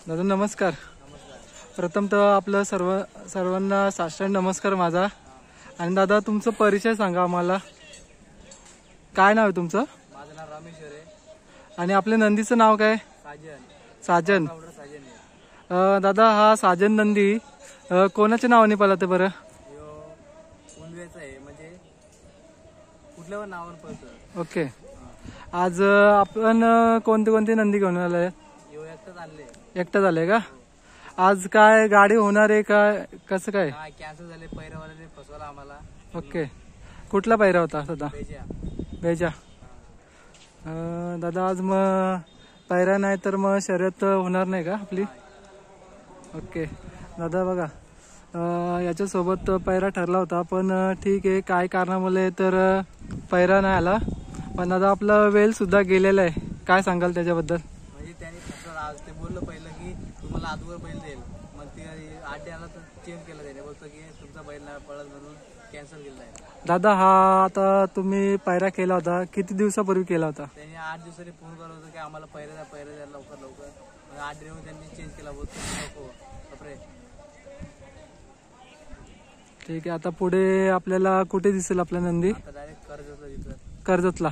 दादा नमस्कार. प्रथमतः आपलं सर्वांना साष्टांग नमस्कार माझा. आणि दादा तुमचं परिचय सांगा आम्हाला. काय नाव आहे तुमचं? माझं नाव रमेश आहे. आणि आपल्या नंदीचं नाव काय? साजन. दादा हा साजन नंदी कोणाच्या नावाने पळते बरं? उंदवेचा आहे, म्हणजे कुठल्यावर नावावर पळतो. ओके. आज आपण कोणते कोणते नंदी घेऊन आलाय? एकटा झाले का? आज काय गाडी होणार आहे का कसं काय? कॅन्सल झाले, पैरावाल्याने फसवला आम्हाला. ओके. कुठला पैरा होता दादा? बेजा. दादा आज मग पैरा नाही तर मग शर्यत होणार नाही का आपली? ओके दादा बघा याच्यासोबत पैरा ठरला होता, पण ठीक आहे काय कारणामुळे तर पैरा नाही आला. पण दादा आपला वेळ सुद्धा गेलेला आहे, काय सांगाल त्याच्याबद्दल? म्हणजे त्यांनी फसवला. ते बोललं पहिलं की तुम्हाला आजवर बैल देईल, मग ते 8 द्याला तर चेंज केलं. त्याने बोलतो की तुमचा बैल नाही पळत म्हणून कॅन्सल केला आहे. दादा हा आता तुम्ही पैरा केला होता किती दिवसापूर्वी केला होता? त्यांनी 8 दिवसांनी फोन करत होतं की आम्हाला पैरा द्या लवकर. मग 8 दिवस त्यांनी चेंज केला. बोलतो ठीक आहे. आता पुढे आपल्याला कुठे दिसेल आपला नंदी? डायरेक्ट कर्जतला.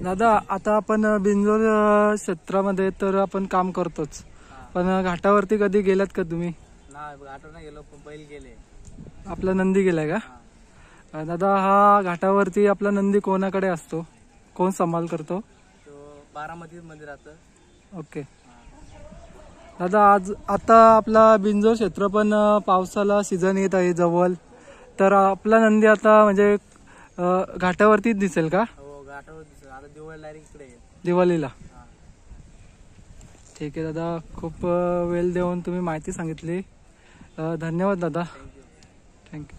दादा आता आपण बिंजोर क्षेत्रामध्ये तर आपण काम करतोच, पण घाटावरती कधी गेलात का तुम्ही? नाही, घाटावर नाही गेलो, पण बैल गेले. आपला नंदी गेलाय का? दादा हा घाटावरती आपला नंदी कोणाकडे असतो, कोण सांभाळ करतो? तो बारामती मध्ये राहतो. ओके. दादा आता आपला बिंजोर क्षेत्र पण पावसाला सीझन येत आहे जवळ, तर आपला नंदी आता म्हणजे घाटावरतीच दिसेल का? हो, घाटावर दिसेल. आता दिवाळीला. ठीक आहे दादा, खूप वेळ देऊन तुम्ही माहिती सांगितली. धन्यवाद दादा. थँक्यू. थँक्यू.